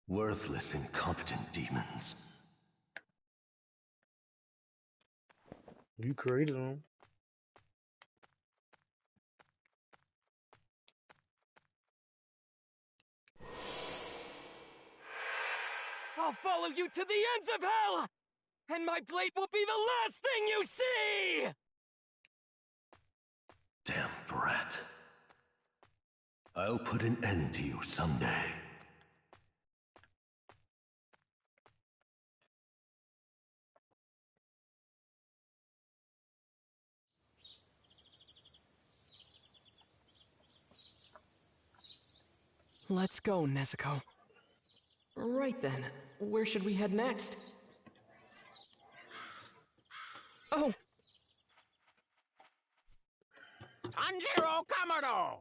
Worthless, incompetent demons. You created them. I'll follow you to the ends of hell! And my blade will be the last thing you see! Damn brat. I'll put an end to you someday. Let's go, Nezuko. Right then, where should we head next? Oh! Tanjiro Kamado!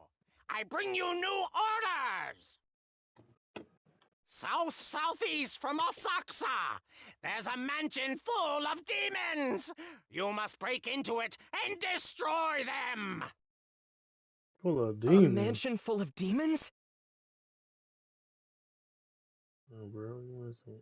I bring you new orders! Southeast from Asakusa, there's a mansion full of demons! You must break into it and destroy them! Full of A demons. mansion full of demons? Oh, bro, you listen.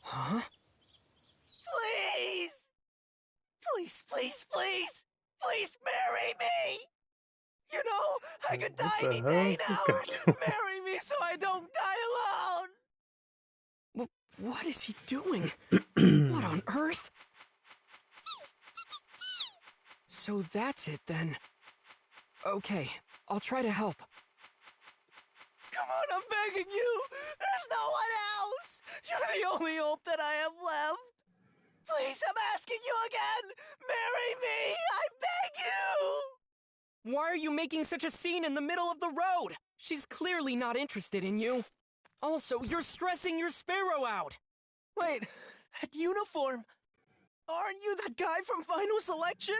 Huh? Please! Please, please, please! Please marry me! You know, I could die What the any hell day is this now! guy doing? Marry me so I don't die alone! What is he doing? What on earth? So that's it then. Okay, I'll try to help. Come on, I'm begging you! There's no one else! You're the only hope that I have left! Please, I'm asking you again! Marry me! I beg you! Why are you making such a scene in the middle of the road? She's clearly not interested in you. Also, you're stressing your sparrow out. Wait, that uniform! Aren't you that guy from Final Selection?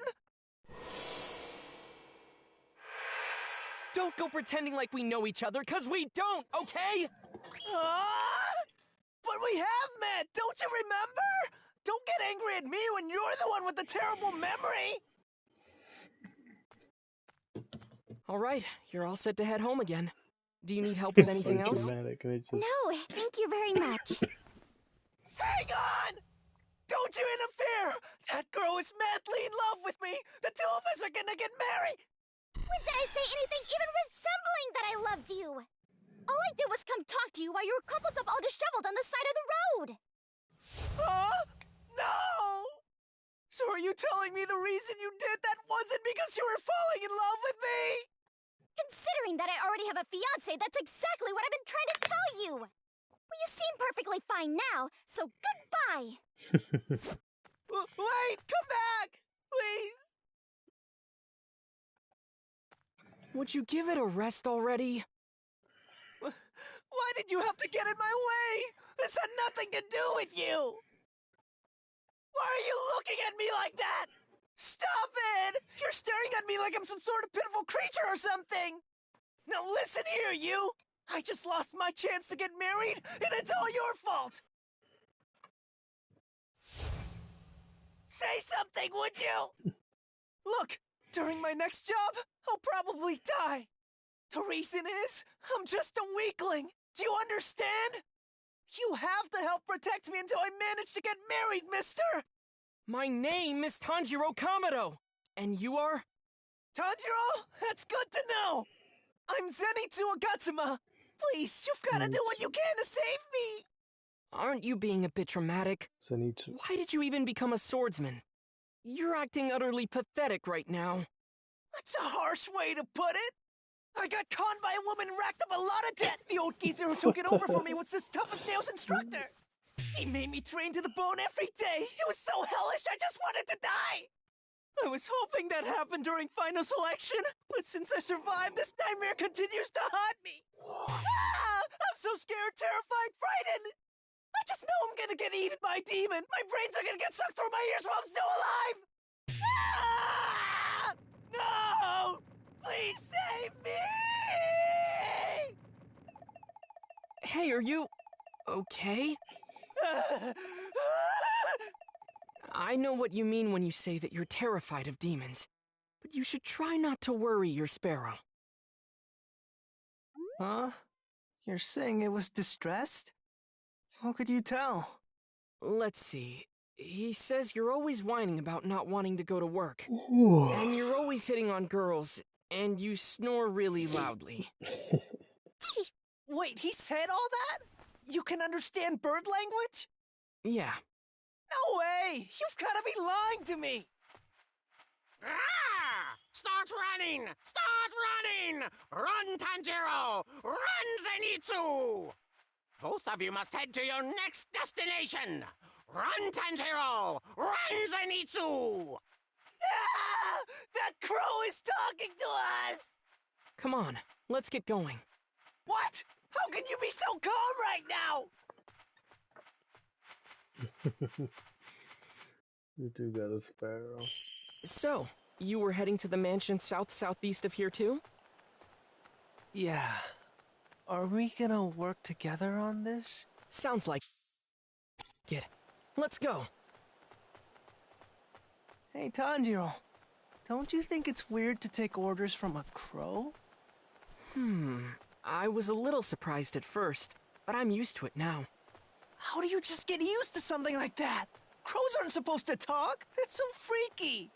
Don't go pretending like we know each other, 'cause we don't, okay? But we have met, don't you remember? Don't get angry at me when you're the one with the terrible memory! All right, you're all set to head home again. Do you need help with It's anything so else? dramatic, and it just... No, thank you very much. Hang on! Don't you interfere! That girl is madly in love with me! The two of us are gonna get married! When did I say anything even resembling that I loved you? All I did was come talk to you while you were crumpled up all disheveled on the side of the road. Huh? No! So are you telling me the reason you did that wasn't because you were falling in love with me? Considering that I already have a fiancé, that's exactly what I've been trying to tell you. Well, you seem perfectly fine now, so goodbye. Wait, come back! Please! Would you give it a rest already? Why did you have to get in my way? This had nothing to do with you! Why are you looking at me like that? Stop it! You're staring at me like I'm some sort of pitiful creature or something! Now listen here, you! I just lost my chance to get married, and it's all your fault! Say something, would you? Look, during my next job, I'll probably die. The reason is, I'm just a weakling. Do you understand? You have to help protect me until I manage to get married, mister! My name is Tanjiro Kamado. And you are? Tanjiro, that's good to know. I'm Zenitsu Agatsuma. Please, you've got to do what you can to save me. Aren't you being a bit dramatic? Zenitsu. Why did you even become a swordsman? You're acting utterly pathetic right now. That's a harsh way to put it. I got conned by a woman and racked up a lot of debt. The old geezer who took it over for me was this tough-as-nails instructor. He made me train to the bone every day. It was so hellish, I just wanted to die. I was hoping that happened during final selection, but since I survived, this nightmare continues to haunt me. I'm so scared, terrified, frightened. I just know I'm gonna get eaten by a demon. My brains are gonna get sucked through my ears while I'm still alive. No! Please save me! Hey, are you okay? I know what you mean when you say that you're terrified of demons, but you should try not to worry your sparrow. Huh? You're saying it was distressed? How could you tell? Let's see. He says you're always whining about not wanting to go to work, and you're always hitting on girls, and you snore really loudly. Wait, he said all that? You can understand bird language? Yeah. No way! You've gotta be lying to me! Ah! Start running! Start running! Run, Tanjiro! Run, Zenitsu! Both of you must head to your next destination! Run, Tanjiro! Run, Zenitsu! Ah! That crow is talking to us! Come on, let's get going. What? How can you be so calm right now? You two got a sparrow. So, you were heading to the mansion southeast of here too? Yeah. Are we gonna work together on this? Sounds like it. Let's go. Hey, Tanjiro. Don't you think it's weird to take orders from a crow? I was a little surprised at first, but I'm used to it now. How do you just get used to something like that? Crows aren't supposed to talk. That's so freaky.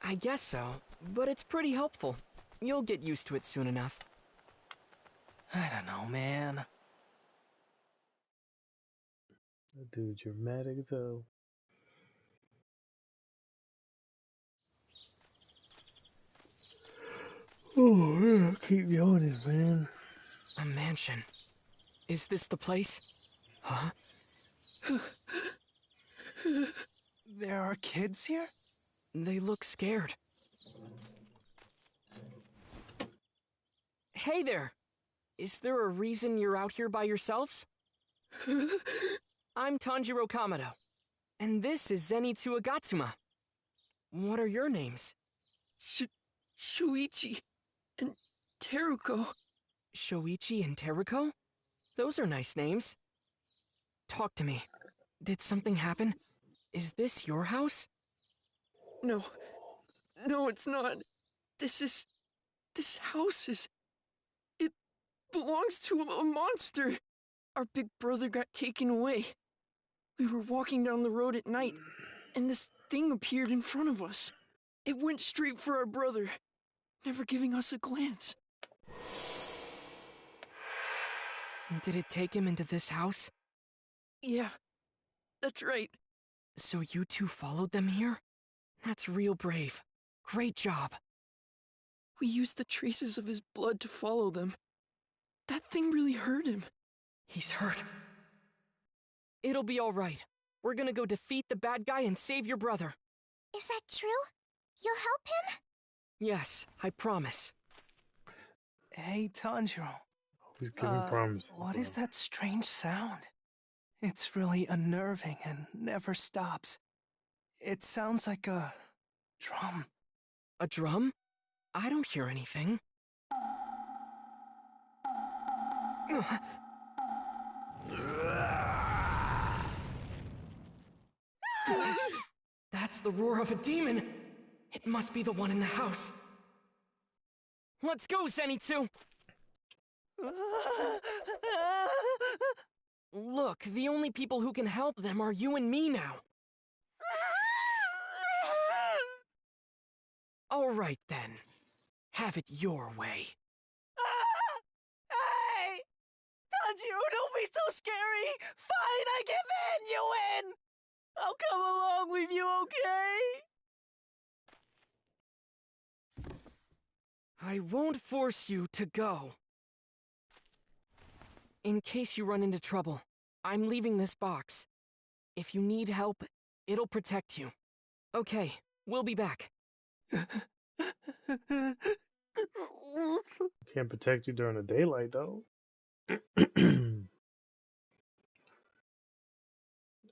I guess so, but it's pretty helpful. You'll get used to it soon enough. I don't know, man. That dude dramatic as hell. Oh, man, I keep yawning, man. A mansion. Is this the place? Huh? There are kids here? They look scared. Hey there! Is there a reason you're out here by yourselves? I'm Tanjiro Kamado, and this is Zenitsu Agatsuma. What are your names? Shuichi and Teruko. Shoichi and Teruko? Those are nice names. Talk to me. Did something happen? Is this your house? No, it's not. This house is... It belongs to a monster. Our big brother got taken away. We were walking down the road at night, and this thing appeared in front of us. It went straight for our brother, never giving us a glance. Did it take him into this house? Yeah, that's right. So you two followed them here? That's real brave. Great job. We used the traces of his blood to follow them. That thing really hurt him. He's hurt. It'll be all right. We're gonna go defeat the bad guy and save your brother. Is that true? You'll help him? Yes, I promise. Hey, Tanjiro. He's giving promises. What is that strange sound? It's really unnerving and never stops. It sounds like a drum. A drum? I don't hear anything. That's the roar of a demon. It must be the one in the house. Let's go, Zenitsu! Look, the only people who can help them are you and me now. All right, then. Have it your way. Hey! Tanjiro, don't be so scary! Fine, I give in! You win! I'll come along with you, okay? I won't force you to go. In case you run into trouble, I'm leaving this box. If you need help, it'll protect you. Okay, we'll be back. Can't protect you during the daylight, though.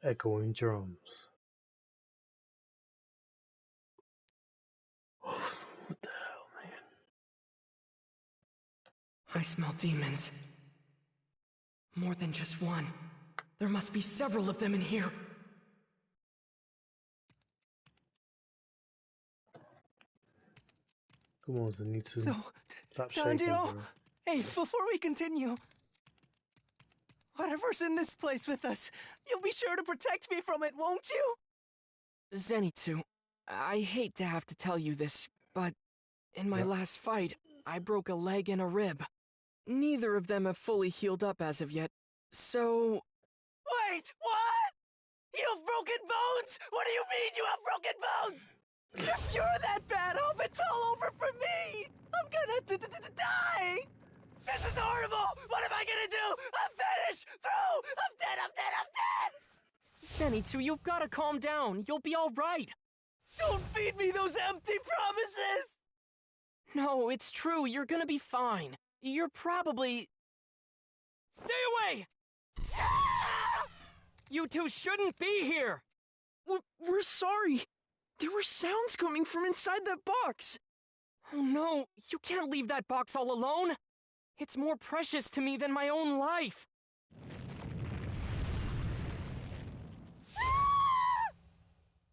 Echoing drums. What the hell, man? I smell demons. More than just one. There must be several of them in here. Come on, Zenitsu. So, Stop shaking, Tanjiro, bro. hey, before we continue, whatever's in this place with us, you'll be sure to protect me from it, won't you? Zenitsu, I hate to have to tell you this, but in my Yep. last fight, I broke a leg and a rib. Neither of them have fully healed up as of yet, so... Wait, what? You've broken bones? What do you mean you have broken bones? If you're that bad, hope it's all over for me! I'm gonna die! This is horrible! What am I gonna do? I'm finished! Through! I'm dead! I'm dead! I'm dead! Zenitsu, you've gotta calm down. You'll be alright. Don't feed me those empty promises! No, it's true. You're gonna be fine. You're probably... Stay away! You two shouldn't be here! We're sorry. There were sounds coming from inside that box. Oh no, you can't leave that box all alone. It's more precious to me than my own life.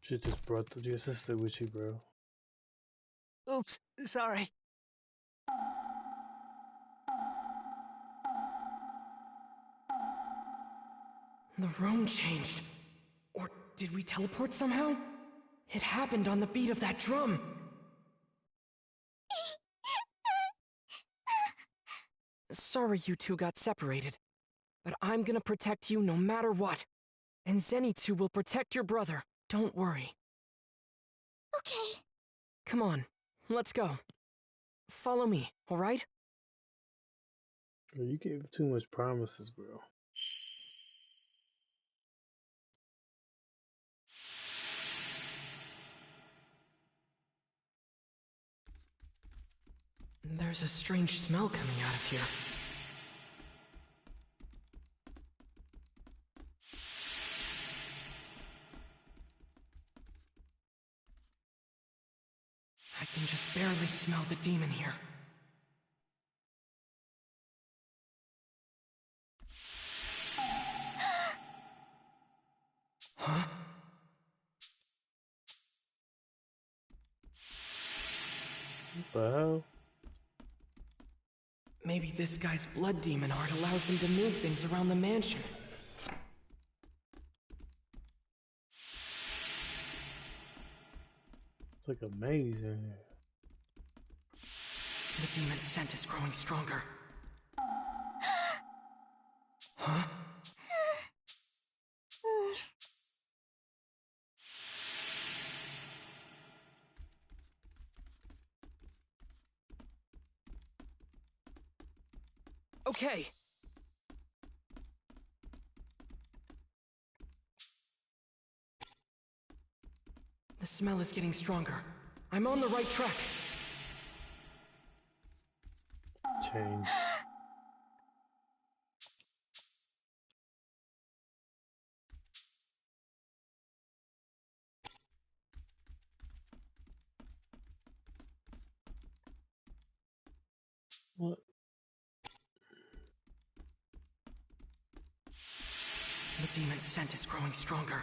Shit just brought your sister with you, bro. Oops, sorry. The room changed. Or did we teleport somehow? It happened on the beat of that drum. Sorry you two got separated, but I'm gonna protect you no matter what. And Zenitsu will protect your brother. Don't worry. Okay. Come on, let's go. Follow me, alright? Bro, you gave too much promises, bro. There's a strange smell coming out of here. I can just barely smell the demon here. Huh? What the hell? Maybe this guy's blood demon heart allows him to move things around the mansion. It's like a maze in here. The demon's scent is growing stronger. Huh? Okay. The smell is getting stronger. I'm on the right track. Change. What? The demon's scent is growing stronger.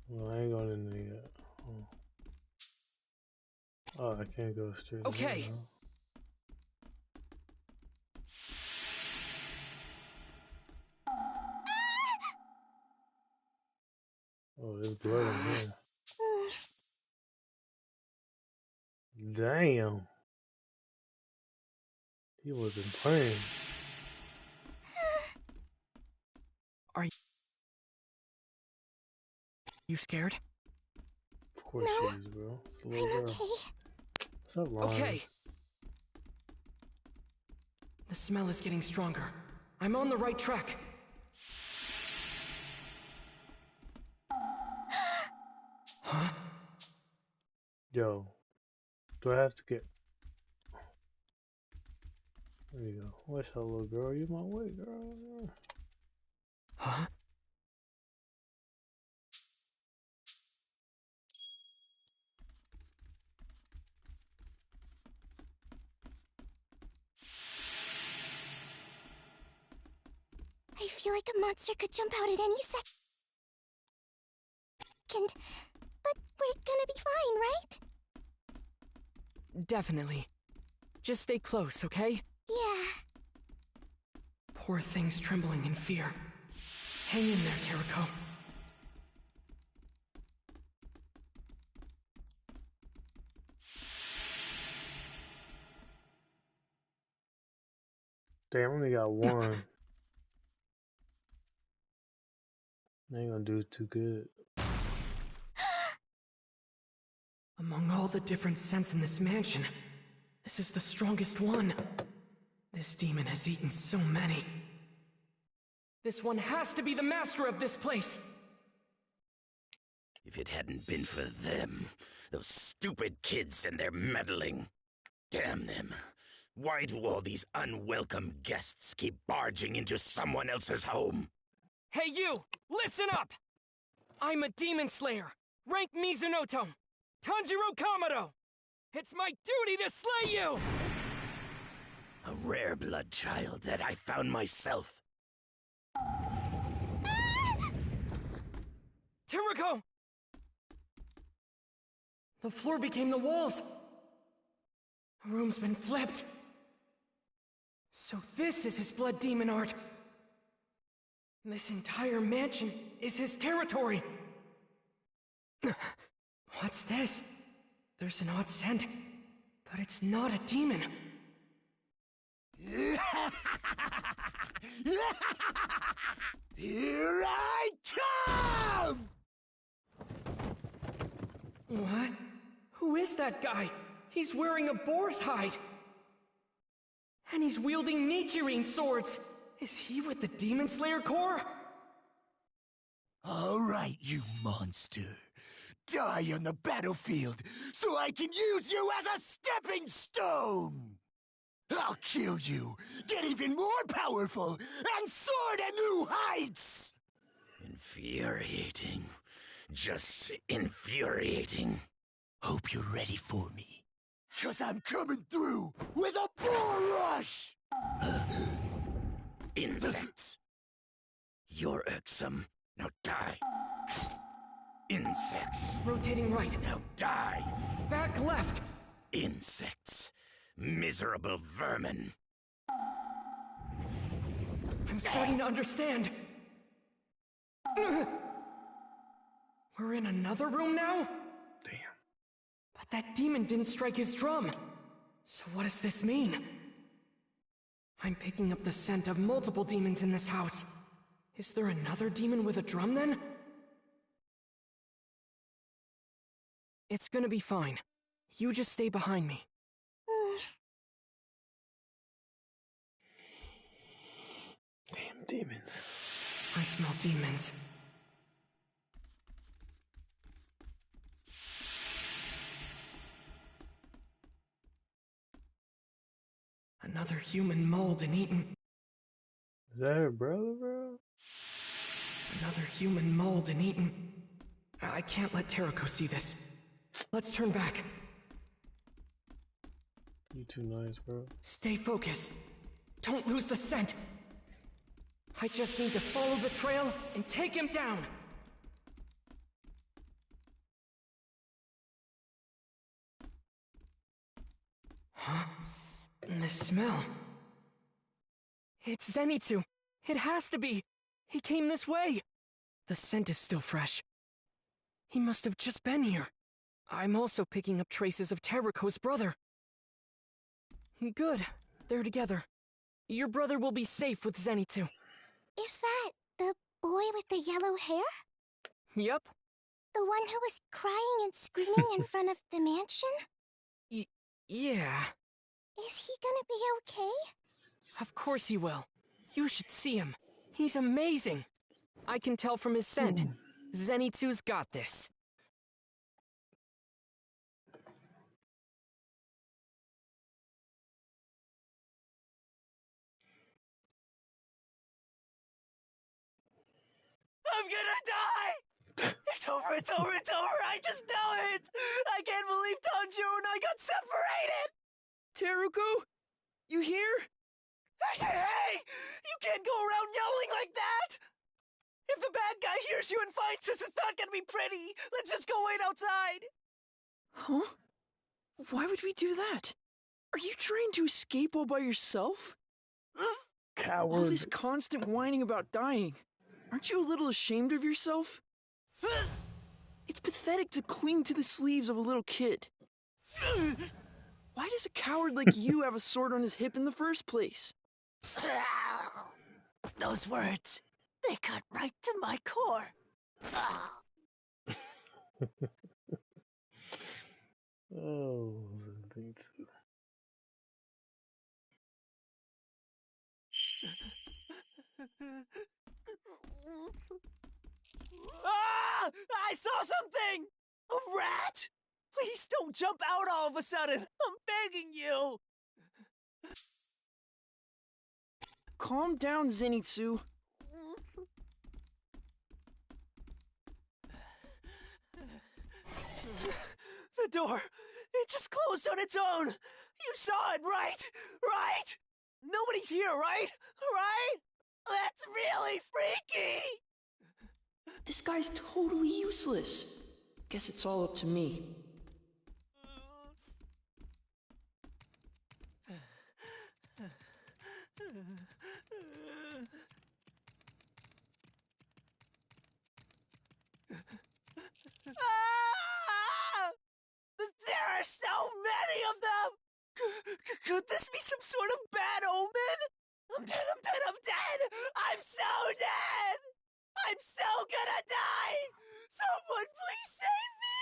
Well, I ain't going in there yet. Oh, I can't go straight. Okay. There, huh? Oh, there's blood in here. Damn. He wasn't playing. Are you scared? Of course No. she is, bro. It's a little girl. Okay. What's up, Ron? Okay. The smell is getting stronger. I'm on the right track. Huh? Yo. Do I have to get... There you go. What's up, little girl? You my way, girl. Huh? like a monster could jump out at any second. But we're gonna be fine, right? Definitely. Just stay close, okay? Yeah. Poor thing's trembling in fear. Hang in there, Teriko. Damn, I only got one. I ain't gonna do too good. Among all the different scents in this mansion, this is the strongest one. This demon has eaten so many. This one has to be the master of this place. If it hadn't been for them, those stupid kids and their meddling. Damn them. Why do all these unwelcome guests keep barging into someone else's home? Hey you! Listen up! I'm a demon slayer, rank Mizunoto, Tanjiro Kamado! It's my duty to slay you! A rare blood child that I found myself. Teriko! The floor became the walls. The room's been flipped. So this is his blood demon art. This entire mansion is his territory. What's this? There's an odd scent, but it's not a demon. Here I come! What? Who is that guy? He's wearing a boar's hide. And he's wielding Nichirin swords. Is he with the Demon Slayer Corps? All right, you monster. Die on the battlefield so I can use you as a stepping stone! I'll kill you, get even more powerful, and soar to new heights! Infuriating. Just infuriating. Hope you're ready for me. 'Cause I'm coming through with a bull rush! Insects. You're irksome. Now die. Insects. Rotating right. Now die. Back left. Insects. Miserable vermin. I'm starting to understand. We're in another room now? Damn. But that demon didn't strike his drum. So what does this mean? I'm picking up the scent of multiple demons in this house. Is there another demon with a drum then? It's gonna be fine. You just stay behind me. Damn demons. I smell demons. Another human mauled and eaten. Is that her brother, bro? Another human mauled and eaten. I can't let Teriko see this. Let's turn back. You too nice, bro. Stay focused. Don't lose the scent. I just need to follow the trail and take him down. Huh? This smell. It's Zenitsu. It has to be. He came this way. The scent is still fresh. He must have just been here. I'm also picking up traces of Teriko's brother. Good. They're together. Your brother will be safe with Zenitsu. Is that the boy with the yellow hair? Yep. The one who was crying and screaming in front of the mansion? Yeah. Is he gonna be okay? Of course he will. You should see him. He's amazing. I can tell from his scent. Zenitsu's got this. I'm gonna die! It's over, it's over, it's over! I just know it! I can't believe Tanjiro and I got separated! Teruko? You here? Hey, hey, hey! You can't go around yelling like that! If the bad guy hears you and finds us, it's not gonna be pretty! Let's just go wait outside! Huh? Why would we do that? Are you trying to escape all by yourself? All Coward. this constant whining about dying. Aren't you a little ashamed of yourself? It's pathetic to cling to the sleeves of a little kid. Why does a coward like you have a sword on his hip in the first place? Those words, they cut right to my core. Oh, Zenitsu. Ah! I saw something! A rat! Please don't jump out all of a sudden! I'm begging you! Calm down, Zenitsu. The door, it just closed on its own! You saw it, right? Right? Nobody's here, right? Right? That's really freaky! This guy's totally useless. Guess it's all up to me. Ah! There are so many of them! Could this be some sort of bad omen? I'm dead, I'm dead, I'm dead! I'm so dead! I'm so gonna die! Someone please save me!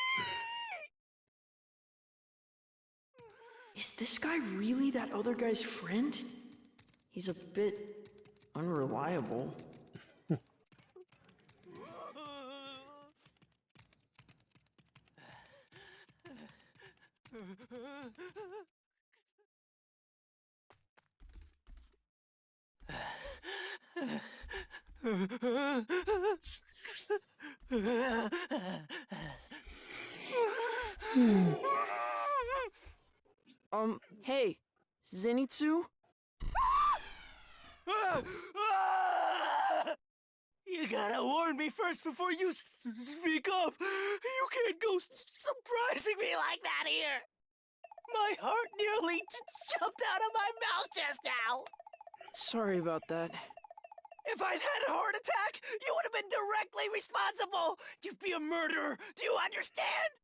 Is this guy really that other guy's friend? He's a bit unreliable. Hey, Zenitsu? You gotta warn me first before you speak up. You can't go surprising me like that here. My heart nearly jumped out of my mouth just now. Sorry about that. If I'd had a heart attack, you would have been directly responsible. You'd be a murderer. Do you understand?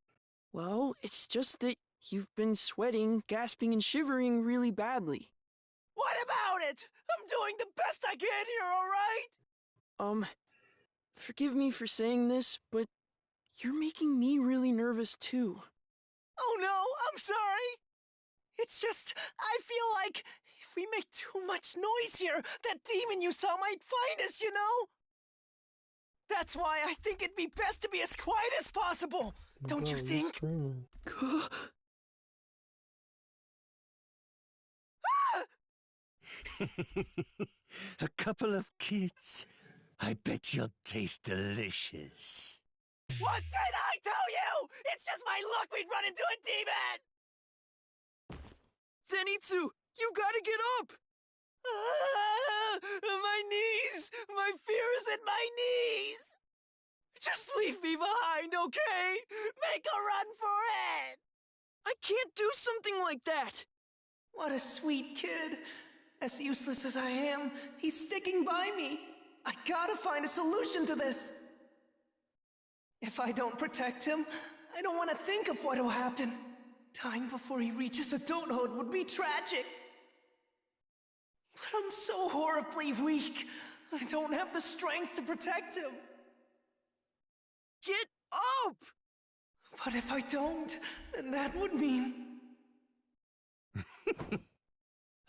Well, it's just that you've been sweating, gasping, and shivering really badly. What about it? I'm doing the best I can here, all right? Forgive me for saying this, but you're making me really nervous too. Oh no, I'm sorry. It's just, I feel like if we make too much noise here, that demon you saw might find us, you know? That's why I think it'd be best to be as quiet as possible. Don't you think? Screaming. A couple of kids. I bet you'll taste delicious. What did I tell you? It's just my luck we'd run into a demon! Zenitsu, you gotta get up! My knees! My fear is in my knees! Just leave me behind, okay? Make a run for it! I can't do something like that! What a sweet kid. As useless as I am, he's sticking by me. I gotta find a solution to this. If I don't protect him, I don't want to think of what will happen. Dying before he reaches adulthood would be tragic. But I'm so horribly weak. I don't have the strength to protect him. Get up! But if I don't, then that would mean...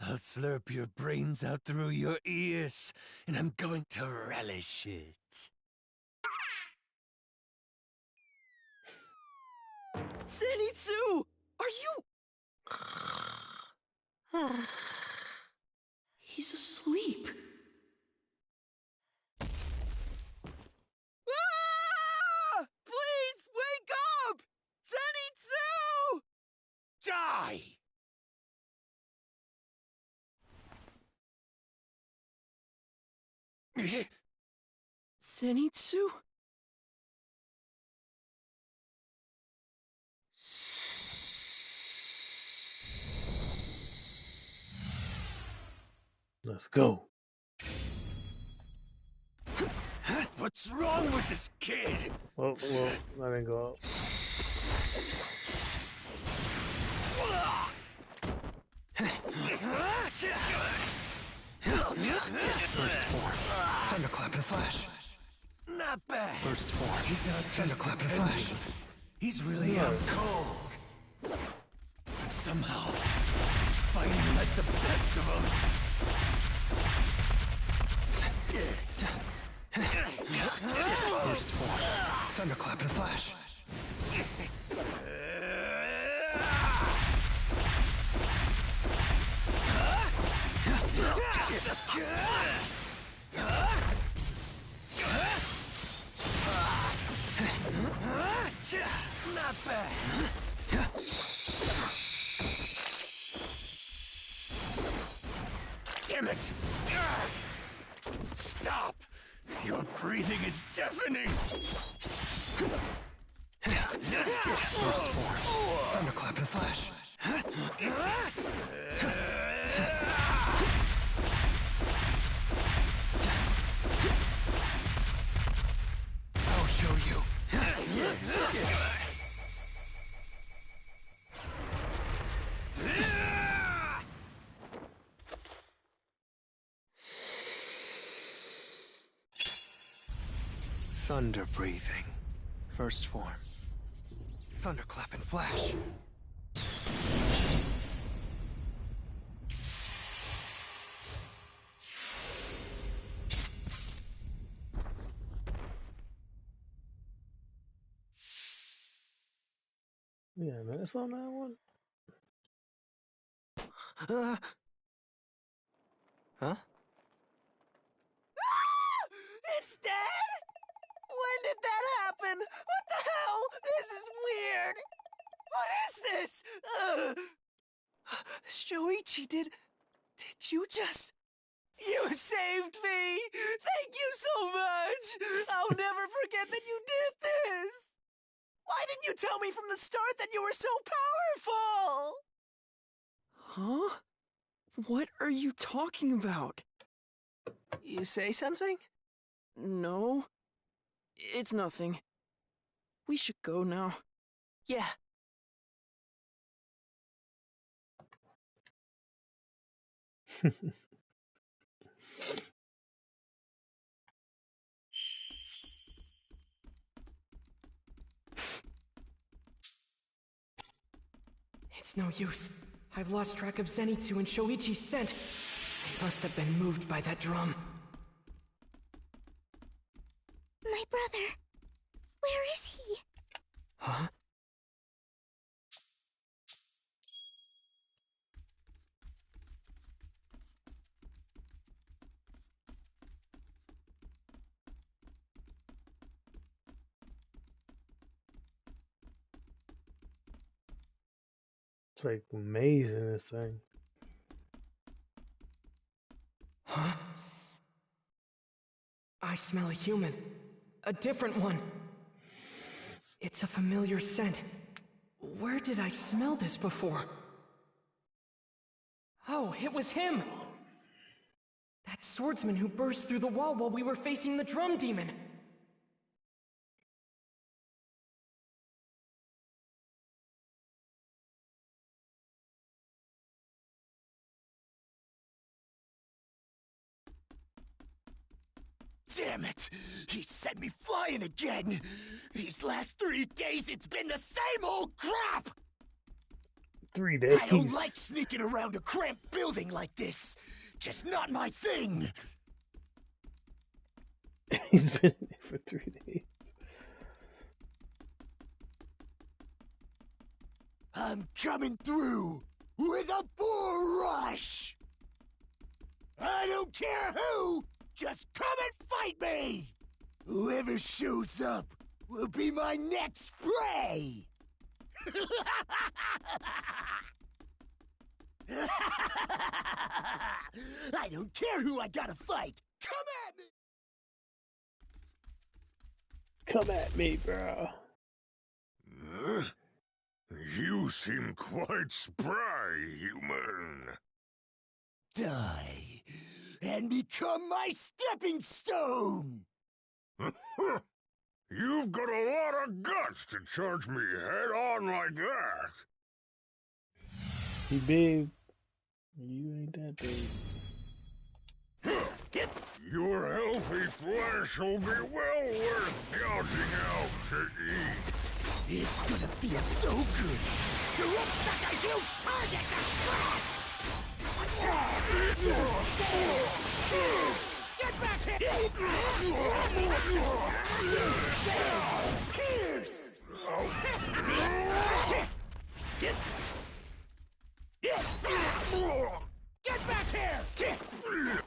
I'll slurp your brains out through your ears, and I'm going to relish it. Zenitsu! Are you... He's asleep. Ah! Please, wake up! Zenitsu! Die! Is it? Zenitsu? Let's go. What's wrong with this kid? Well, that didn't go up. First form. Thunderclap and flash. Not bad. First form. He's not thunderclap and flash. He's really out cold. But somehow, he's fighting like the best of them. First form. Thunderclap and flash. Not bad. Damn it! Stop! Your breathing is deafening! Burst form. Thunderclap and flash. I'll show you. Thunder breathing. First form. Thunderclap and flash. Yeah, man, it's on that one. Huh? It's dead? When did that happen? What the hell? This is weird. What is this? Shoichi, did you just... You saved me! Thank you so much! I'll never forget that you did this! Why didn't you tell me from the start that you were so powerful? Huh? What are you talking about? You say something? No. It's nothing. We should go now. Yeah. It's no use. I've lost track of Zenitsu and Shoichi's scent. They must have been moved by that drum. My brother. Where is he? Huh? It's like amazing, this thing. Huh? I smell a human. A different one. It's a familiar scent. Where did I smell this before? Oh, it was him! That swordsman who burst through the wall while we were facing the drum demon. Damn it! He sent me flying again! These last 3 days, it's been the same old crap! 3 days. I don't like sneaking around a cramped building like this. Just not my thing. He's been there for 3 days. I'm coming through with a bull rush. I don't care who, just come and fight me. Whoever shows up will be my next prey. I don't care who I gotta fight. Come at me! Come at me, bro. You seem quite spry, human. Die and become my stepping stone! You've got a lot of guts to charge me head on like that. He big. You ain't that big. Your healthy flesh will be well worth gouging out to eat. It's gonna feel so good to rip such a huge target to shreds! Get back here! Pierce! Get back here!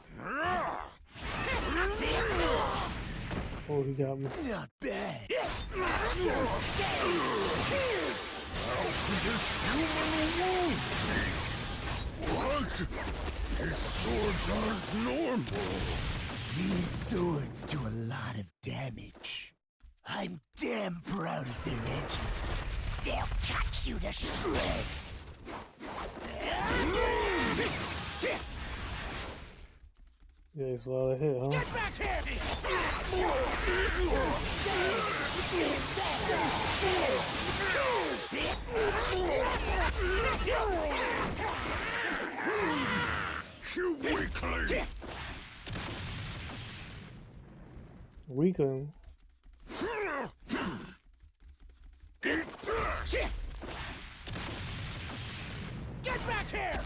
Oh, he got me. Not bad. How could this human wound me? What? His swords aren't normal. These swords do a lot of damage. I'm damn proud of their edges. They'll cut you to shreds. Yeah, it's a lot of hit, huh? Get back here! You weakling! Weakling. Eat this! Get back here!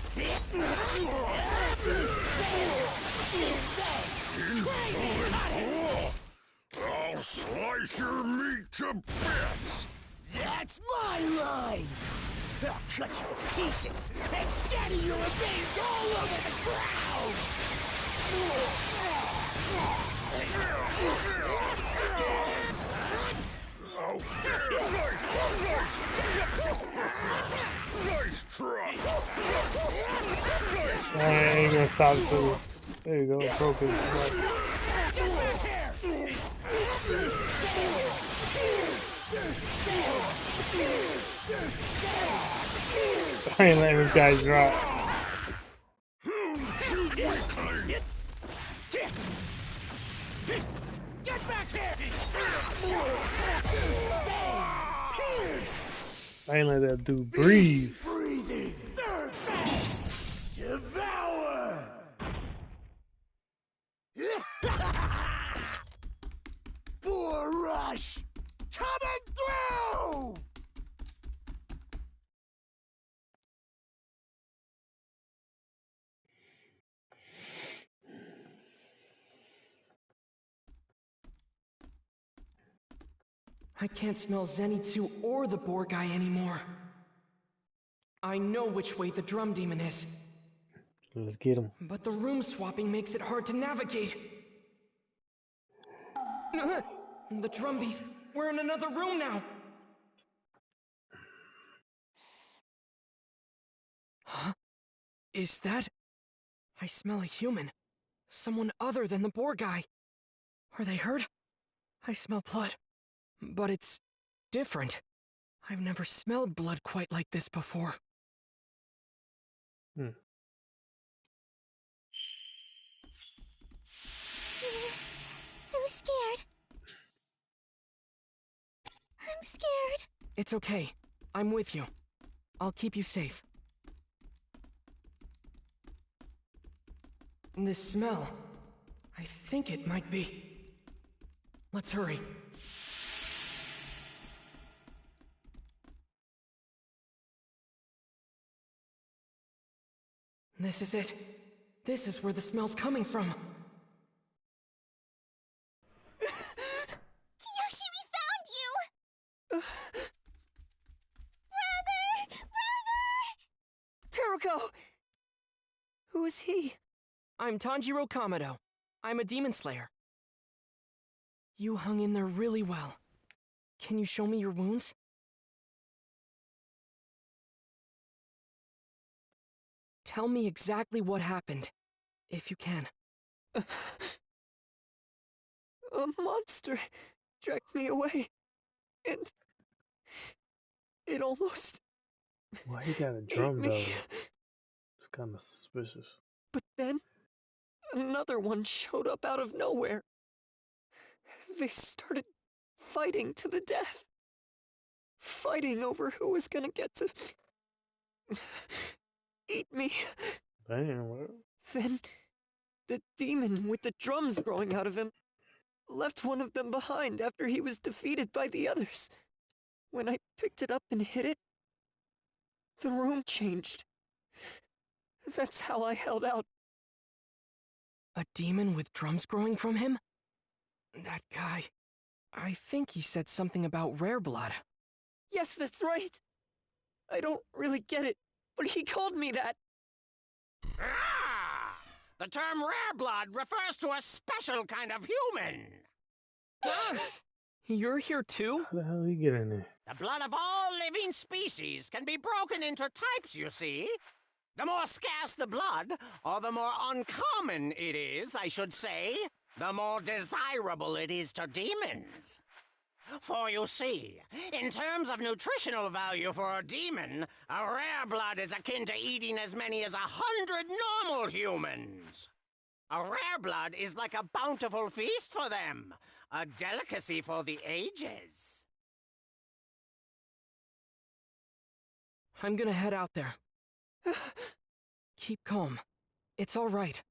I'll slice your meat to bits! That's my line! I'll cut you to pieces and scatter your remains all over the ground! Oh, damn! Nice try! I ain't gonna stop too. There you go, broke his neck. Get back here! I ain't letting this guy drop. Get back here! I ain't let that dude breathe. Breathing! Third phase! Devour! Boar rush! Coming through! I can't smell Zenitsu or the boar guy anymore. I know which way the drum demon is, Let's get him. but the room swapping makes it hard to navigate. The drum beat. We're in another room now. Huh? Is that? I smell a human. Someone other than the boar guy. Are they hurt? I smell blood. But it's different. I've never smelled blood quite like this before. I'm scared. I'm scared. It's okay. I'm with you. I'll keep you safe. This smell. I think it might be. Let's hurry. This is it. This is where the smell's coming from. Kiyoshi, we found you! Brother! Teruko! Who is he? I'm Tanjiro Kamado. I'm a demon slayer. You hung in there really well. Can you show me your wounds? Tell me exactly what happened, if you can. A monster dragged me away, and it almost Why he got a ate drum though? me. It's kind of suspicious. But then, another one showed up out of nowhere. They started fighting to the death. Fighting over who was gonna get to eat me. Damn, what? Then, the demon with the drums growing out of him left one of them behind after he was defeated by the others. When I picked it up and hid it, the room changed. That's how I held out. A demon with drums growing from him? That guy. I think he said something about rare blood. Yes, that's right. I don't really get it, but he called me that. Ah! The term rare blood refers to a special kind of human. You're here too? How the hell he get in there? The blood of all living species can be broken into types, you see. The more scarce the blood, or the more uncommon it is, I should say, the more desirable it is to demons. For you see, in terms of nutritional value for a demon, a rare blood is akin to eating as many as 100 normal humans. A rare blood is like a bountiful feast for them, a delicacy for the ages. I'm gonna head out there. Keep calm. It's all right.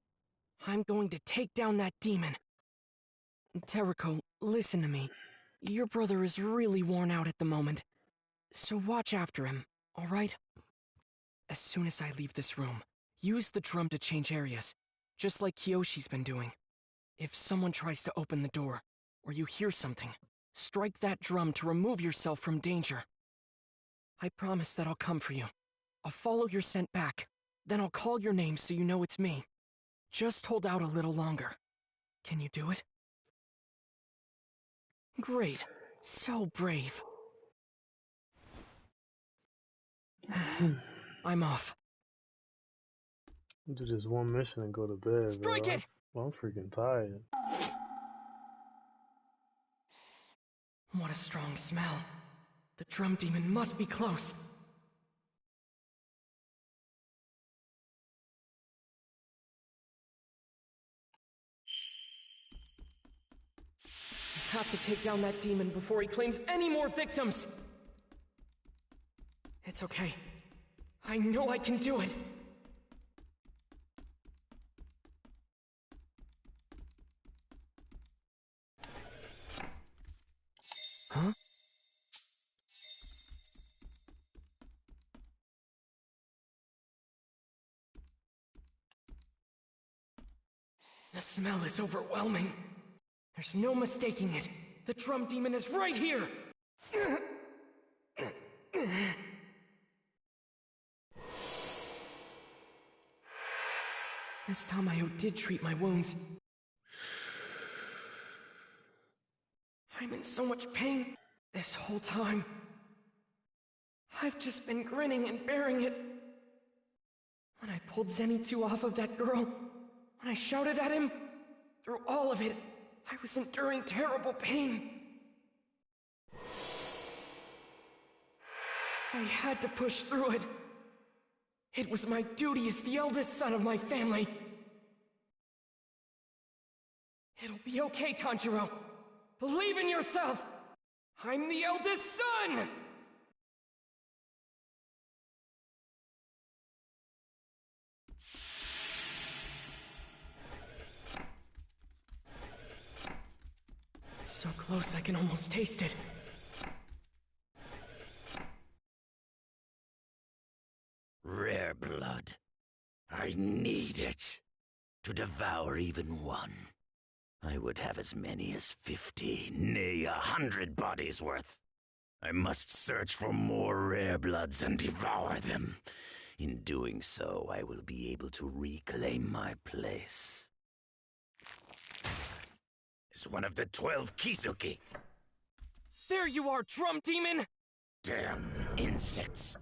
I'm going to take down that demon. Teriko, listen to me. Your brother is really worn out at the moment. So watch after him, all right? As soon as I leave this room, use the drum to change areas, just like Kiyoshi's been doing. If someone tries to open the door, or you hear something, strike that drum to remove yourself from danger. I promise that I'll come for you. I'll follow your scent back. Then I'll call your name so you know it's me. Just hold out a little longer. Can you do it? Great. So brave. I'm off. Do this one mission and go to bed, Strike bro. it! I'm freaking tired. What a strong smell. The drum demon must be close. I have to take down that demon before he claims any more victims. It's okay. I know I can do it. Huh? The smell is overwhelming. There's no mistaking it. The drum demon is right here! Miss Tamayo did treat my wounds. I'm in so much pain this whole time. I've just been grinning and bearing it. When I pulled Zenitsu off of that girl, when I shouted at him, through all of it, I was enduring terrible pain. I had to push through it. It was my duty as the eldest son of my family. It'll be okay, Tanjiro. Believe in yourself! I'm the eldest son! It's so close I can almost taste it. Rare blood. I need it. To devour even one. I would have as many as 50, nay, 100 bodies worth. I must search for more rare bloods and devour them. In doing so, I will be able to reclaim my place. As one of the 12 Kizuki. There you are, drum demon! Damn insects.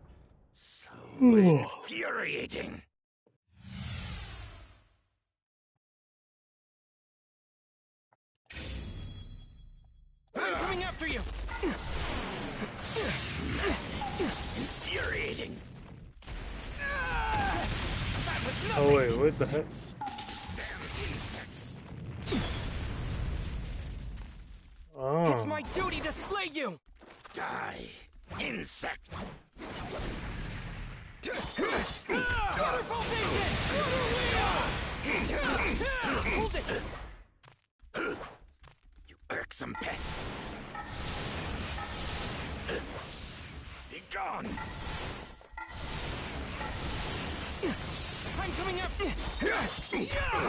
So infuriating. after you! Infuriating. That was nothing! Oh wait, what the heck? Damn insects. Oh. It's my duty to slay you! Die, insect. Waterfall Basin! Hold it! You irksome pest. Be gone. I'm coming after.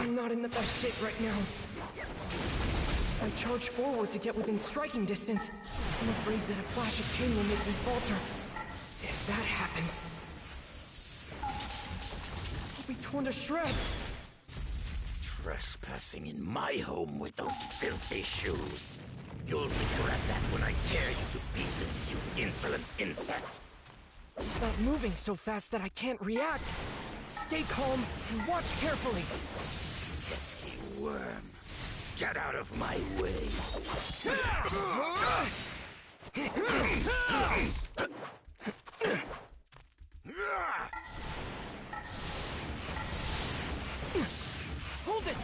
I'm not in the best shape right now. If I charge forward to get within striking distance, I'm afraid that a flash of pain will make me falter. If that happens, I'll be torn to shreds. Trespassing in my home with those filthy shoes. You'll regret that when I tear you to pieces, you insolent insect. He's not moving so fast that I can't react. Stay calm and watch carefully. Pesky worm. Get out of my way. Hold it!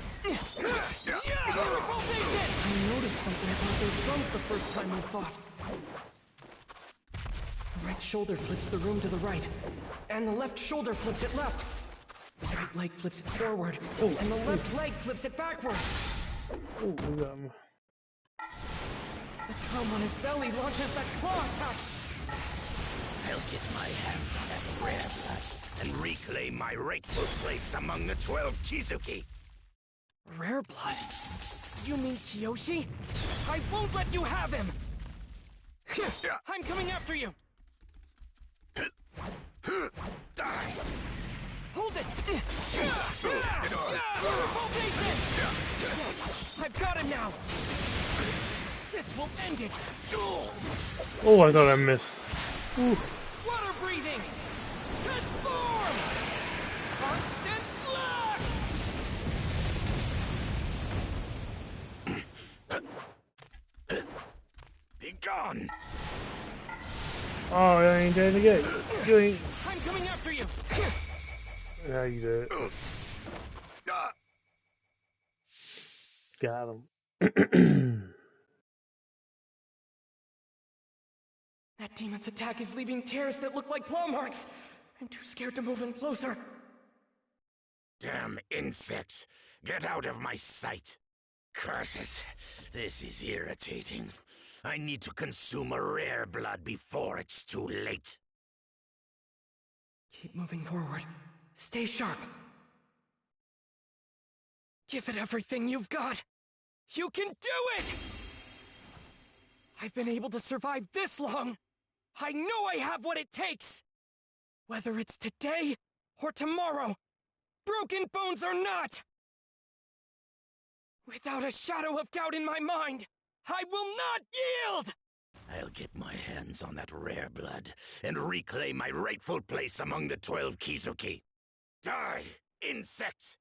Waterfall Basin! I noticed something about those drums the first time we fought. The right shoulder flips the room to the right, and the left shoulder flips it left. The right leg flips it forward, and the left leg flips it backward. Oh, we got him. The drum on his belly launches that claw attack. I'll get my hands on that rare blood and reclaim my rightful place among the 12 Kizuki. Rare blood? You mean Kiyoshi? I won't let you have him! I'm coming after you! Die! Hold it! Waterfall Basin! Yes, I've got him now! This will end it! Oh, I thought I missed. Ooh. Water breathing! Transform! Constant flux! Be gone! Oh, I ain't dead again. You ain't. I'm coming after you! How you dead? Got him. That demon's attack is leaving tears that look like claw marks. I'm too scared to move in closer. Damn insect! Get out of my sight! Curses! This is irritating. I need to consume a rare blood before it's too late. Keep moving forward. Stay sharp. Give it everything you've got. You can do it! I've been able to survive this long. I know I have what it takes. Whether it's today or tomorrow, broken bones or not. Without a shadow of doubt in my mind, I will not yield! I'll get my hands on that rare blood and reclaim my rightful place among the 12 Kizuki. Die, insect!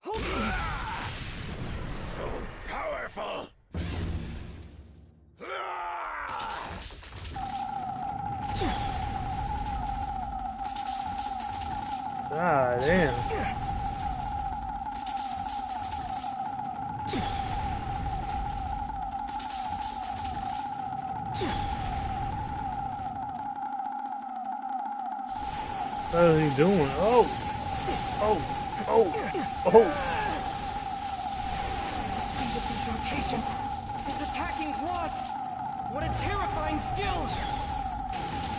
Hold me! So powerful! Ah, damn. What is he doing? Oh! Oh! Oh! Oh! The speed of these rotations, his attacking claws. What a terrifying skill!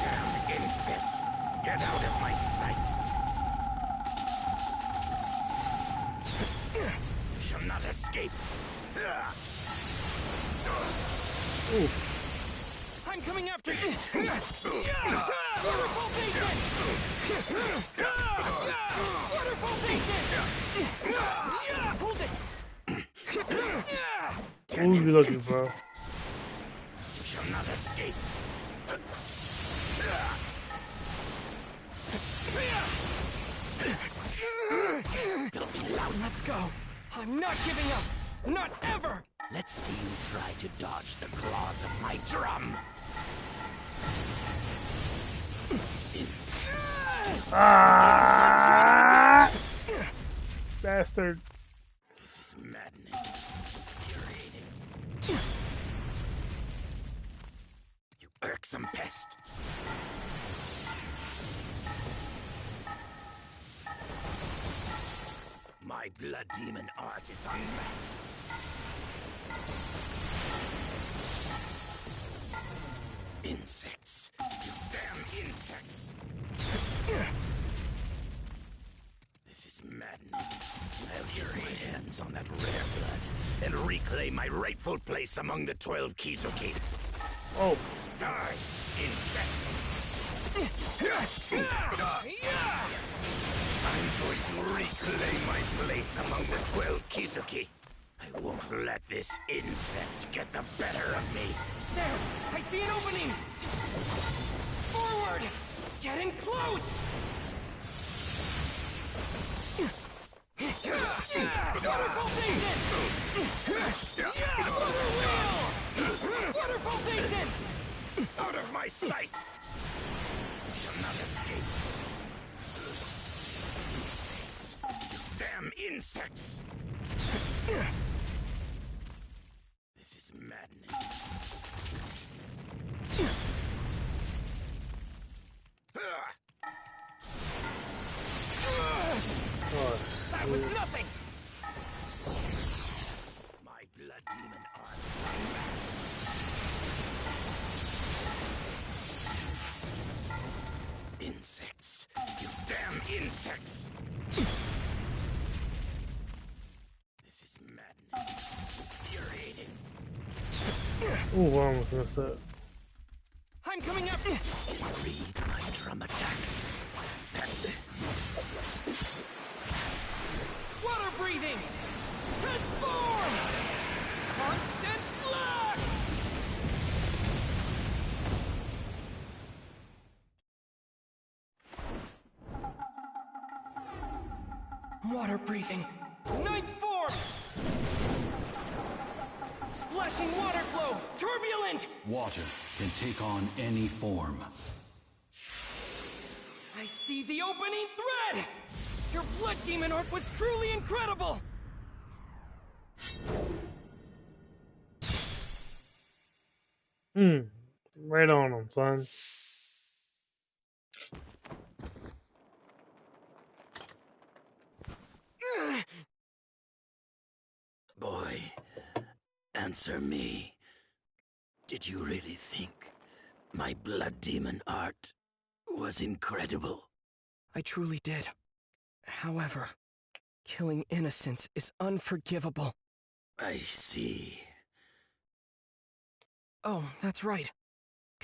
Damn insect! Get out of my sight! You shall not escape! Ooh. I'm coming after you! Waterfall Basin! Waterfall Basin! Hold it! Who you looking for? You shall not escape! Let's go. I'm not giving up. Not ever. Let's see you try to dodge the claws of my drum. Insects. Ah! Bastard. This is maddening. Infuriating. You irksome pest. My blood demon art is unmatched. Insects. You damn insects. This is maddening. I'll get my hands on that rare blood and reclaim my rightful place among the 12 Kizuki. Oh. Die, insects! I'm going to reclaim my place among the 12 Kizuki. I won't let this insect get the better of me. There! I see an opening! Forward! Getting close! Waterfall basin! Water wheel! Waterfall basin! Out of my sight! You shall not escape. Insects! You damn insects! This is maddening. That was nothing! My blood demon art is unmatched. Insects! You damn insects! This is maddening. Infuriating. Ooh, I almost messed up. I'm coming up! Read my drum attacks. Water breathing! Transform! Constant flux! Water breathing. Ninth form! Splashing water flow! Turbulent! Water can take on any form. I see the opening thread! Your blood demon art was truly incredible! Right on him, son. Boy, answer me. Did you really think my blood demon art was incredible? I truly did. However, killing innocents is unforgivable. I see. Oh, that's right.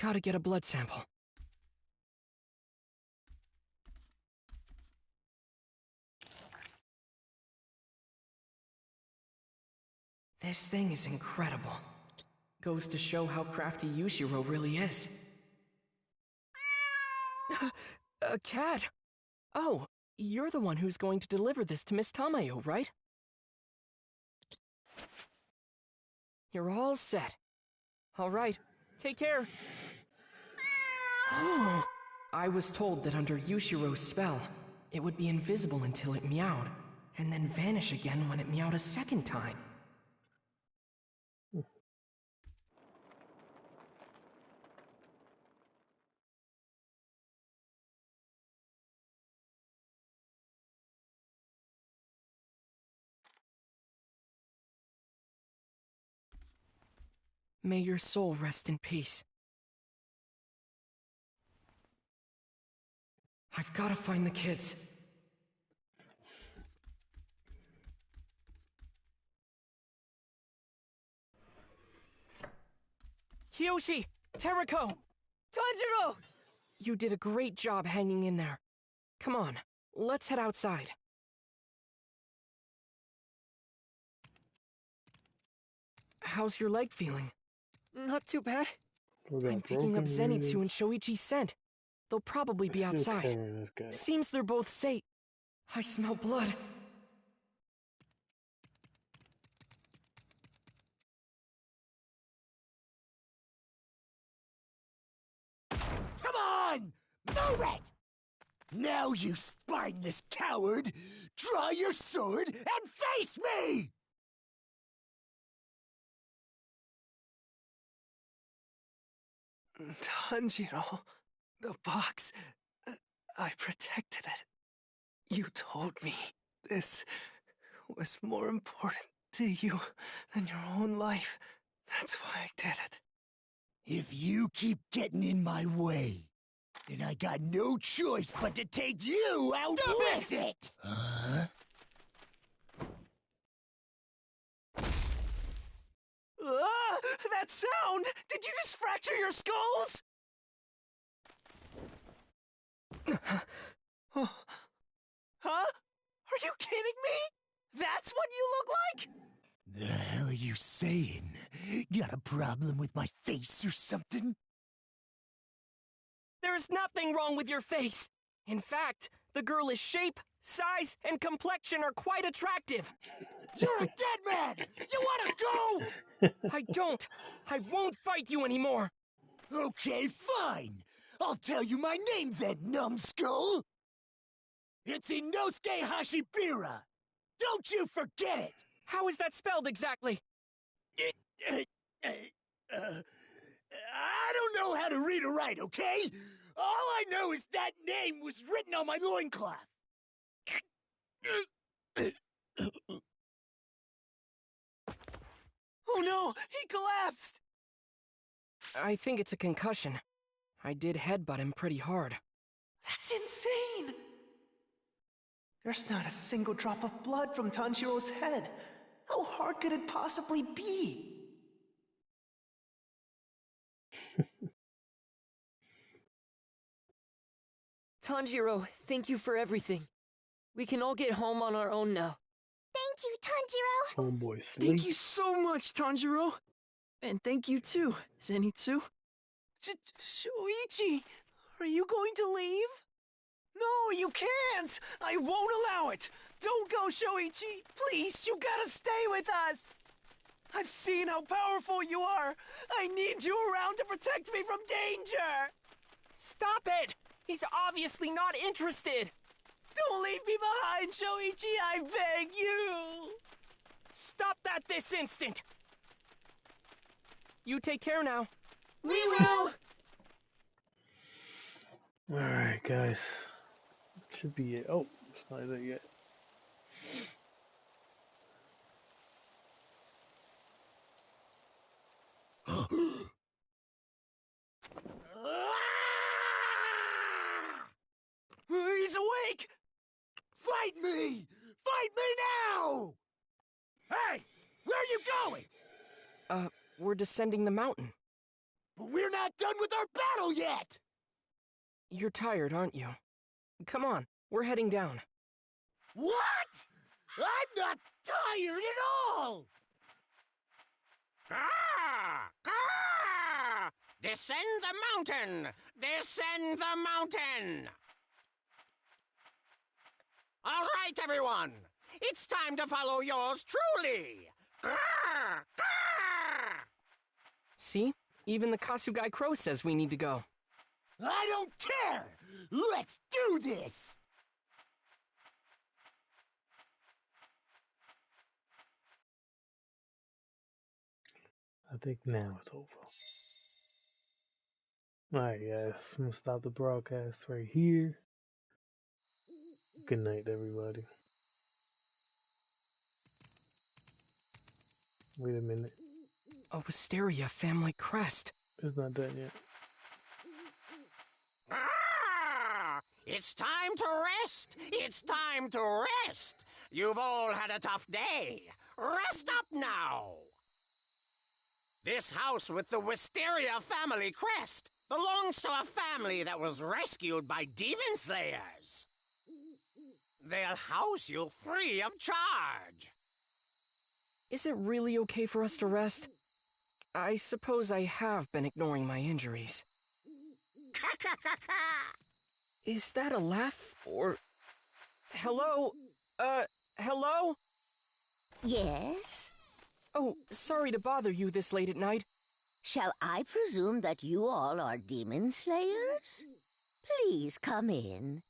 Gotta get a blood sample. This thing is incredible. Goes to show how crafty Yushiro really is. A cat! Oh, you're the one who's going to deliver this to Miss Tamayo, right? You're all set. All right, take care. Oh, I was told that under Yushiro's spell, it would be invisible until it meowed, and then vanish again when it meowed a second time. May your soul rest in peace. I've got to find the kids. Kiyoshi! Teriko! Tanjiro! You did a great job hanging in there. Come on, let's head outside. How's your leg feeling? Not too bad. I'm picking up Zenitsu and Shoichi's scent. They'll probably be outside. Seems they're both safe. I smell blood. Now, you spineless coward, draw your sword and face me! Tanjiro, the box, I protected it. You told me this was more important to you than your own life. That's why I did it. If you keep getting in my way, then I got no choice but to take you out with it! Huh? That sound! Did you just fracture your skulls? Huh? Are you kidding me? That's what you look like? The hell are you saying? Got a problem with my face or something? There's nothing wrong with your face. In fact, the girl's shape, size, and complexion are quite attractive. You're a dead man! You wanna go? I don't. I won't fight you anymore. Okay, fine. I'll tell you my name then, numbskull. It's Inosuke Hashibira. Don't you forget it! How is that spelled exactly? I don't know how to read or write, okay? All I know is that name was written on my loincloth. Oh no, he collapsed! I think it's a concussion. I did headbutt him pretty hard. That's insane! There's not a single drop of blood from Tanjiro's head. How hard could it possibly be? Tanjiro, thank you for everything. We can all get home on our own now. Thank you, Tanjiro! Homeboy sleep. Thank you so much, Tanjiro! And thank you too, Zenitsu. Shuichi, are you going to leave? No, you can't! I won't allow it! Don't go, Shuichi! Please, you gotta stay with us! I've seen how powerful you are! I need you around to protect me from danger! Stop it! He's obviously not interested! Don't leave me behind, Shuichi! I beg you! Stop that this instant! You take care now. We will! Alright, guys. Should be it. Oh, it's not there yet. He's awake! Fight me! Fight me now! Hey! Where are you going? We're descending the mountain. But we're not done with our battle yet! You're tired, aren't you? Come on, we're heading down. What? I'm not tired at all! Ah! Ah! Descend the mountain! Descend the mountain! All right, everyone. It's time to follow yours truly. Grrr! Grrr! See? Even the Kasugai Crow says we need to go. I don't care! Let's do this! I think now it's over. Alright, guys. I'm gonna stop the broadcast right here. Good night, everybody. Wait a minute. A wisteria family crest. It's not done yet. Ah! It's time to rest. It's time to rest. You've all had a tough day. Rest up now. This house with the Wisteria family crest belongs to a family that was rescued by demon slayers. They'll house you free of charge. Is it really okay for us to rest? I suppose I have been ignoring my injuries. Is that a laugh or... Hello? Hello? Yes? Oh, sorry to bother you this late at night. Shall I presume that you all are demon slayers? Please come in.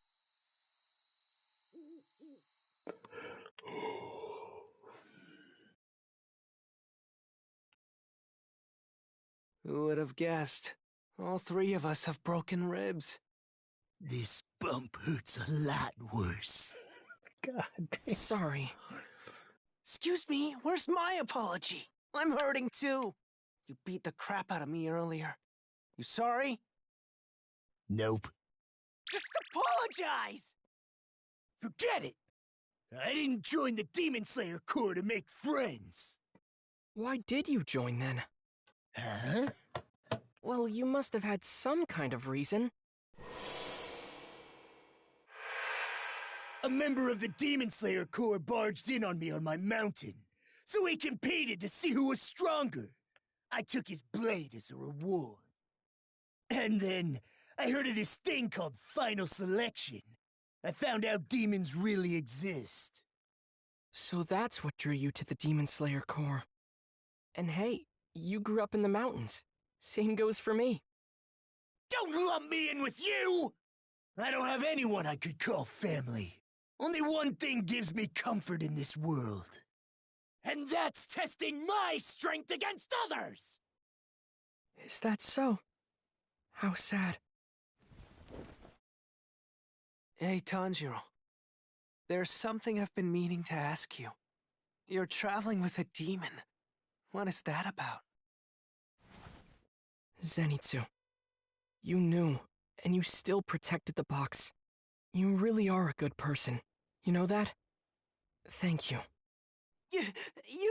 Who would have guessed? All three of us have broken ribs. This bump hurts a lot worse. God damn. Sorry. Excuse me, where's my apology? I'm hurting too. You beat the crap out of me earlier. You sorry? Nope. Just apologize! Forget it! I didn't join the Demon Slayer Corps to make friends. Why did you join then? Huh? Well, you must have had some kind of reason. A member of the Demon Slayer Corps barged in on me on my mountain, so we competed to see who was stronger. I took his blade as a reward. And then, I heard of this thing called Final Selection. I found out demons really exist. So that's what drew you to the Demon Slayer Corps. And hey, you grew up in the mountains. Same goes for me. Don't lump me in with you! I don't have anyone I could call family. Only one thing gives me comfort in this world. And that's testing my strength against others! Is that so? How sad. Hey, Tanjiro. There's something I've been meaning to ask you. You're traveling with a demon. What is that about? Zenitsu, you knew, and you still protected the box. You really are a good person. You know that? Thank you. You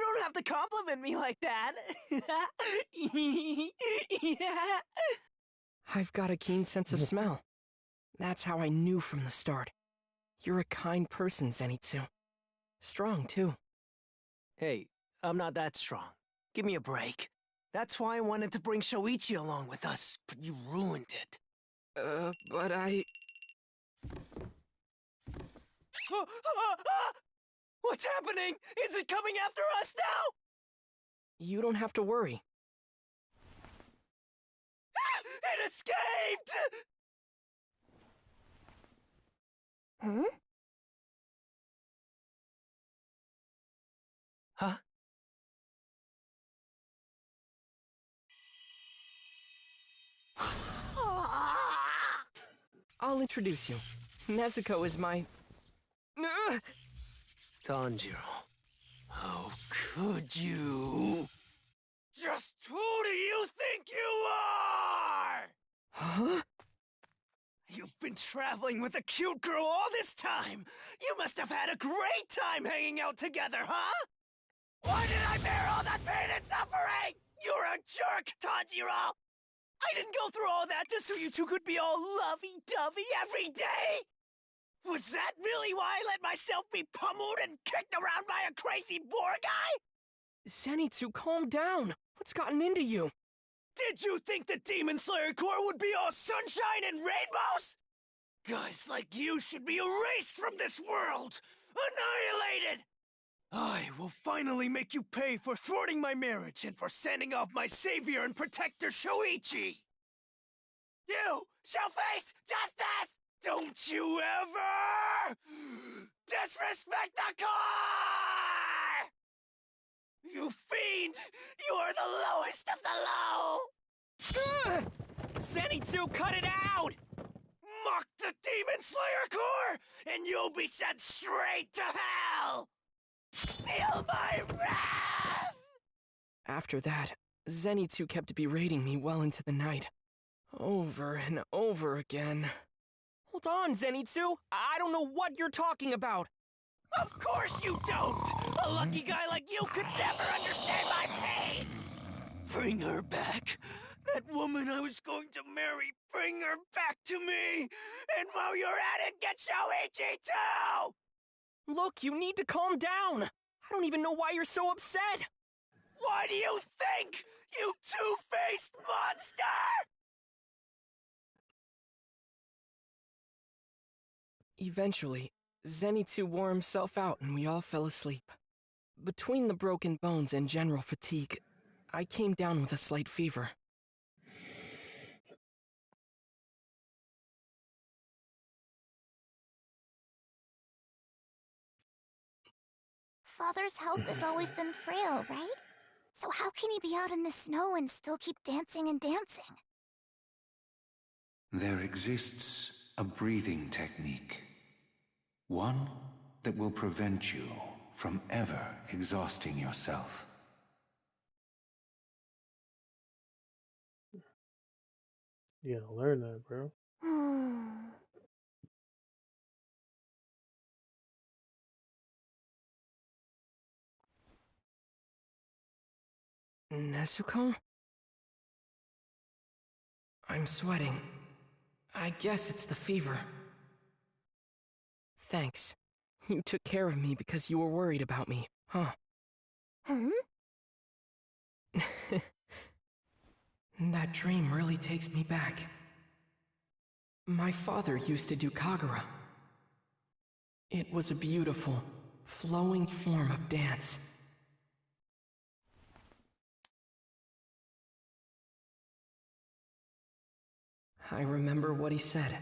don't have to compliment me like that. Yeah. I've got a keen sense of smell. That's how I knew from the start. You're a kind person, Zenitsu. Strong, too. Hey, I'm not that strong. Give me a break. That's why I wanted to bring Shoichi along with us, but you ruined it. But I... What's happening? Is it coming after us now? You don't have to worry. It escaped! Huh? Huh? I'll introduce you. Nezuko is my... Tanjiro, how could you? Just who do you think you are? Huh? You've been traveling with a cute girl all this time. You must have had a great time hanging out together, huh? Why did I bear all that pain and suffering? You're a jerk, Tanjiro! I didn't go through all that just so you two could be all lovey-dovey every day! Was that really why I let myself be pummeled and kicked around by a crazy boar guy? Zenitsu, calm down. What's gotten into you? Did you think the Demon Slayer Corps would be all sunshine and rainbows? Guys like you should be erased from this world! Annihilated! I will finally make you pay for thwarting my marriage and for sending off my savior and protector Shoichi! You shall face justice! Don't you ever disrespect the Corps! You fiend! You are the lowest of the low! Zenitsu, cut it out! Mock the Demon Slayer Corps, and you'll be sent straight to hell! Feel my wrath! After that, Zenitsu kept berating me well into the night. Over and over again. Hold on, Zenitsu! I don't know what you're talking about! Of course you don't! A lucky guy like you could never understand my pain! Bring her back! That woman I was going to marry, bring her back to me! And while you're at it, get Shoichi too! Look, you need to calm down! I don't even know why you're so upset! Why do you think, you two-faced monster? Eventually, Zenitsu wore himself out and we all fell asleep. Between the broken bones and general fatigue, I came down with a slight fever. Father's health has always been frail, right? So how can he be out in the snow and still keep dancing and dancing? There exists a breathing technique. One that will prevent you from ever exhausting yourself. You gotta learn that, bro. Nezuko? I'm sweating. I guess it's the fever. Thanks. You took care of me because you were worried about me, huh? Hmm? That dream really takes me back. My father used to do Kagura. It was a beautiful, flowing form of dance. I remember what he said.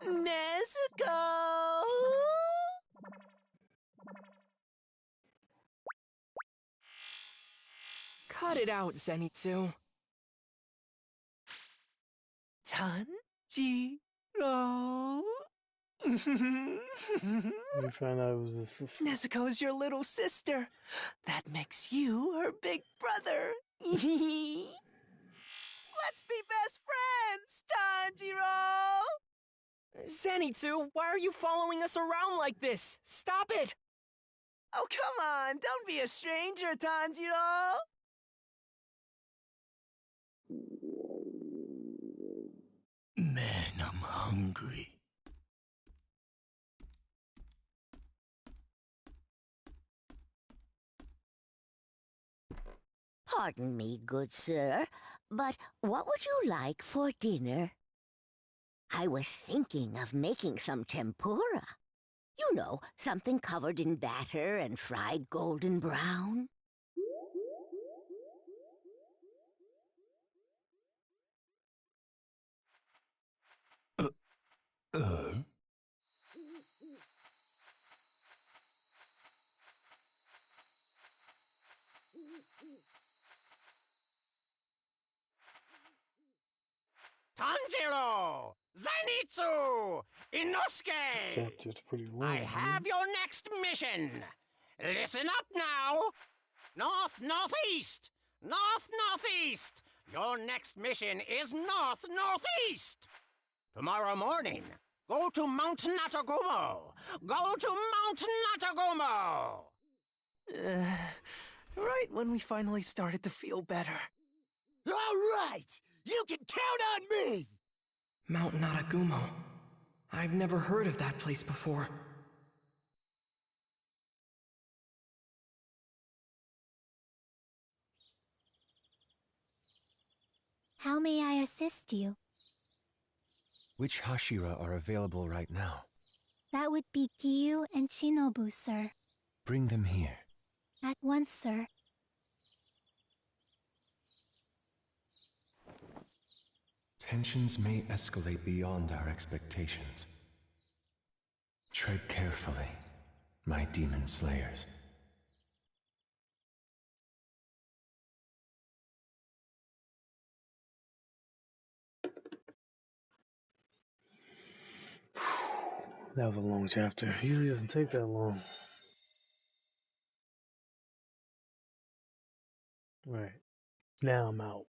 Nezuko! Cut it out, Zenitsu. Tanjiro? You find out it was Nezuko's your little sister. That makes you her big brother. Let's be best friends, Tanjiro! Zenitsu, why are you following us around like this? Stop it! Oh, come on. Don't be a stranger, Tanjiro. Man, I'm hungry. Pardon me, good sir, but what would you like for dinner? I was thinking of making some tempura. You know, something covered in batter and fried golden brown. Uh? Tanjiro! Zenitsu! Inosuke! chapter's pretty long. I have your next mission. Listen up now. North, northeast. North, northeast. Your next mission is north, northeast. Tomorrow morning, go to Mount Natagumo. Go to Mount Natagumo. Right when we finally started to feel better. All right! You can count on me! Mount Natagumo. I've never heard of that place before. How may I assist you? Which Hashira are available right now? That would be Giyu and Shinobu, sir. Bring them here. At once, sir. Tensions may escalate beyond our expectations. Tread carefully, my demon slayers. That was a long chapter. Usually doesn't take that long. Right. Now I'm out.